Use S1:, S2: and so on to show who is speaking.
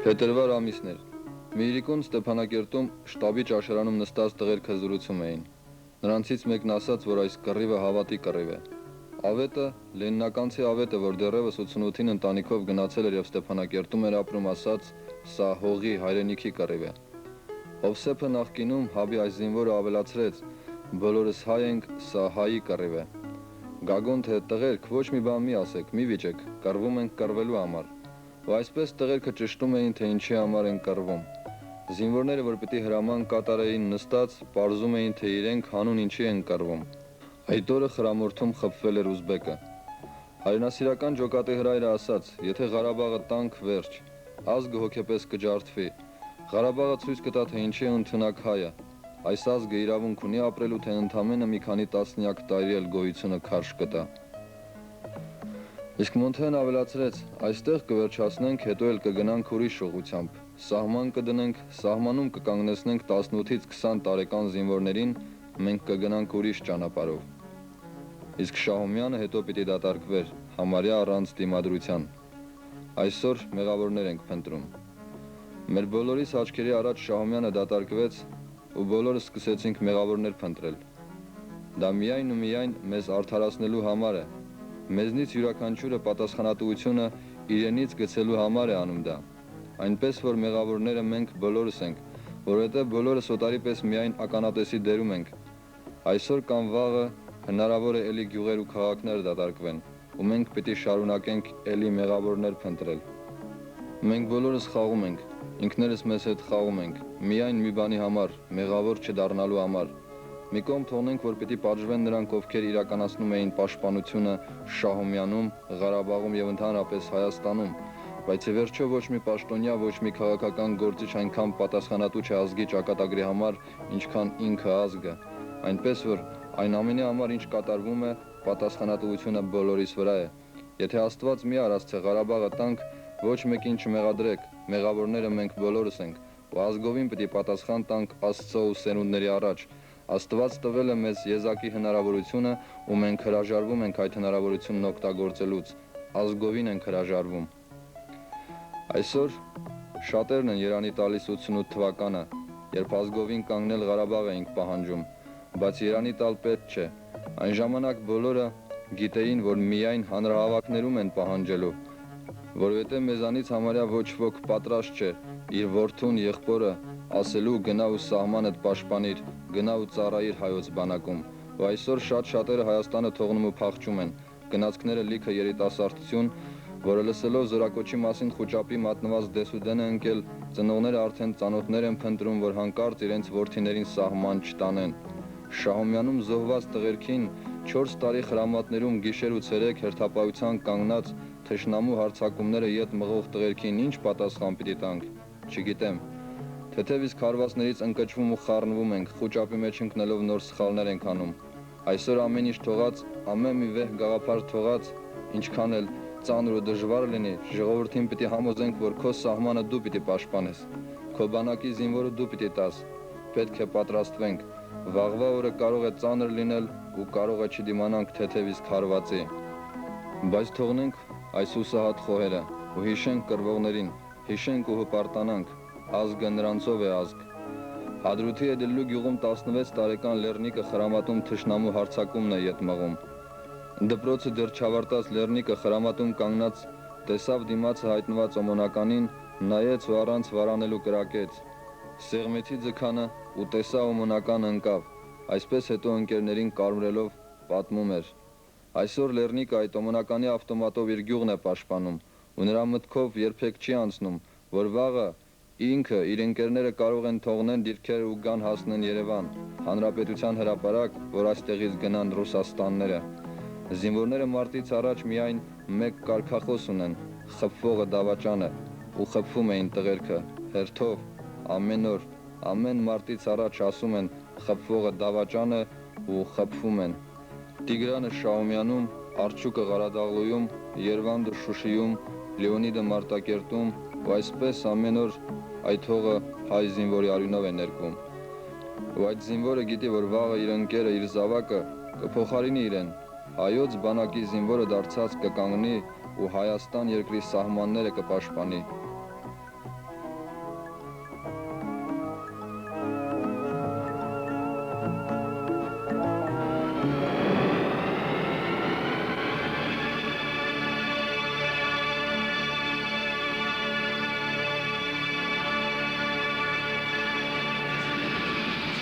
S1: Փետրվար ամիսն էր։ Միրիկուն Ստեփանակերտում շտաբի ճաշարանում նստած տղերքը զրուցում էին։ Նրանցից մեկն ասաց, որ այս կռիվը հավատի կռիվ է։ Ավետը, լենինականցի ավետը, որ դեռևս 88-ին ընտանիքով գնացել էր եւ Ստեփանակերտում էր ապրում, ասաց, սա հողի հայրենիքի կռիվ է։ Հովսեփը նախկինում հաբի այս զինվորը ավելացրեց, բոլորս հայ ենք, սա հայի կռիվ է։ Գագոն թե տղերք, ոչ մի բան մի ասեք, մի վիճեք, կռվում ենք կռվելու համար։ Ու այսպես տղերքը ճշտում էին, թե ինչի համար են կռվում։ Զինվորները, որ պիտի հրաման կատարեին նստած, պարզում էին, թե իրենք հանուն ինչի են կռվում։ Այդ օրը խրամորթում խփվել էր ուզբեկը։ Հայրենասիրական ջոկատի հրայրը ասաց, եթե Ղարաբաղը տանք, վերջ, ազգը հոգեպես կջարդվի։ Ղարաբաղը ցույց կտա, թե ինչի է ընդունակ հայը։ Այս ազգը իրավունք ունի ապրելու, թե ընդամենը մի քանի տասնյակ տարի էլ գոյությունը քարշ կտա։ Իսկ Մոնթեն ավելացրեց, այստեղ կվերջացնենք, հետո էլ կգնանք ուրիշ ուղղությամբ։ Սահման կդնենք, սահմանում կկանգնեցնենք 18-ից 20 տարեկան զինվորներին, մենք կգնանք ուրիշ ճանապարհով։ Իսկ Շահումյանը հետո պիտի դատարկվեր, համարյա առանց դիմադրության։ Այսօր մեղավորներ ենք փնտրում։ Մեր բոլորիս աչքերի առաջ Շահումյանը դատարկվեց ու բոլորս սկսեցինք մեղավորներ փնտրել։ Դա միայն ու միայն մեզ արդարացնելու համար է։ Մեզնից յուրաքանչյուրը պատասխանատվությունը իրենից գցելու համար է անում դա։ Այնպես որ մեղավորները մենք բոլորս ենք, որովհետև բոլորս օտարի պես միայն ականատեսի դերում ենք։ Այսօր կամ վաղը հնարավոր է էլի գյուղեր ու քաղաքներ դատարկվեն, ու մենք պիտի շարունակենք էլի մեղավորներ փնտրել։ Մենք բոլորս խաղում ենք, ինքներս մեզ հետ խաղում ենք, միայն մի բանի համար, մեղավոր չդառնալու համար։ Մի կողմ թողնենք, որ պիտի պատժվեն նրանք, ովքեր իրականացնում էին պաշտպանությունը Շահումյանում, Ղարաբաղում եւ ընդհանրապես Հայաստանում, բայց ի վերջո ոչ մի պաշտոնյա, ոչ մի քաղաքական գործիչ այնքան պատասխանատու չէ ազգի ճակատագրի համար, ինչքան ինքը ազգը, այնպես որ այն ամենի համար, ինչ կատարվում է, պատասխանատվությունը բոլորիս վրա է։ Եթե Աստված մի արած թե Ղարաբաղը տանք, ոչ մեկին չմեղադրեք, մեղավորները մենք բոլորս ենք, ու ազգովին պիտի պատասխան տանք Աստծո ու սերունդների առաջ։ Աստված տվել է մեզ եզակի հնարավորությունը, ու մենք հրաժարվում ենք այդ հնարավորությունն օգտագործելուց, ազգովին ենք հրաժարվում։ Այսօր շատերն են երանի տալիս 88 թվականը, երբ ազգովին կանգնել Ղարաբաղ էինք պահանջում, բայց երանի տալ պետք չէ։ Այն ժամանակ բոլորը գիտեին, որ միայն հանրահավաքներում են պահանջելու, որովհետև մեզանից համարյա ոչ ոք պատրաստ չէ իր որդուն, եղբորը ասելու գնա ու սահմանդ պաշտպանիր, գնա ու ծառայիր հայոց բանակում։ Ու այսօր շատերը Հայաստանը թողնում ու փախչում են, գնացքները լիքը երիտասարդություն, որը լսելով զորակոչի մասին խուճապի մատնված դեսուդեն է ընկել, ծնողները արդեն ծանոթներ են փնտրում, որ հանկարծ իրենց որդիներին սահման չտանեն։ Շահումյանում զոհված տղերքին 4 տարի խրամատներում գիշեր ու ցերեկ հերթապահության կանգնած թշնամու հարձակումները յետ մղող տղերքին ինչ պատասխան պիտի տանք, չգիտեմ։ Թեթև իսկ հարվածներից ընկճվում ու խառնվում ենք, խուճապի մեջ ընկնելով նոր սխալներ ենք անում։ Այսօր ամեն ինչ թողած, ամեն մի վեհ գաղափար թողած, ինչքան էլ ծանր ու դժվար լինի, ժողովրդին պիտի համոզենք, որ քո սահմանը դու պիտի պաշտպանես, քո բանակի զինվորը դու պիտի տաս, պետք է պատրաստվենք, վաղվա օրը կարող է ծանր լինել ու կարող է չդիմանանք թեթև իսկ հարվածի, բայց թողնենք այս հուսահատ խոհերը ու հիշենք կռվողներին, հիշենք ու հպարտանանք, ազգը նրանցով է ազգ։ Հադրութի Էդելլու գյուղում 16 տարեկան Լեռնիկը խրամատում թշնամու հարձակումն է յետ մղում։ Դպրոցը դեռ չավարտած Լեռնիկը խրամատում կանգնած տեսավ դիմացը հայտնված օմոնականին, նայեց ու առանց վարանելու կրակեց։ Սեղմեցի ձգանը ու տեսա օմոնականը ընկավ, այսպես հետո ընկերներին կարմրելով պատմում էր։ Այսօր Լեռնիկը այդ օմոնականի ավտոմատով իր գյուղն է պաշտպանում, ու նրա մտքով երբեք չի անցնում, որ վաղը ինքը իր ընկերները կարող են թողնեն դիրքերը ու գան հասնեն Երևան, հանրապետության հրապարակ, որ այստեղից գնան Ռուսաստանները։ Զինվորները մարտից առաջ միայն մեկ կարգախոս ունեն՝ խփվողը դավաճանը, ու խփվում էին տղերքը, հերթով, ամեն օր, ամեն մարտից առաջ ասում են խփվողը դավաճանը ու խփվում են։ Տիգրանը Շահումյանում, Արջուկը Ղարադաղլույում, Երվանդը Շուշիում, Լեոնիդը Մարտակերտում, ու այսպես ամեն օր այդ հողը հայ զինվորի արյունով է ներկվում։ Ու այդ զինվորը գիտի, որ վաղը իր ընկերը, իր զավակը կփոխարինի իրեն, Հայոց բանակի զինվորը դարձած կկանգնի ու Հայաստան երկրի սահմանները կպաշտպանի։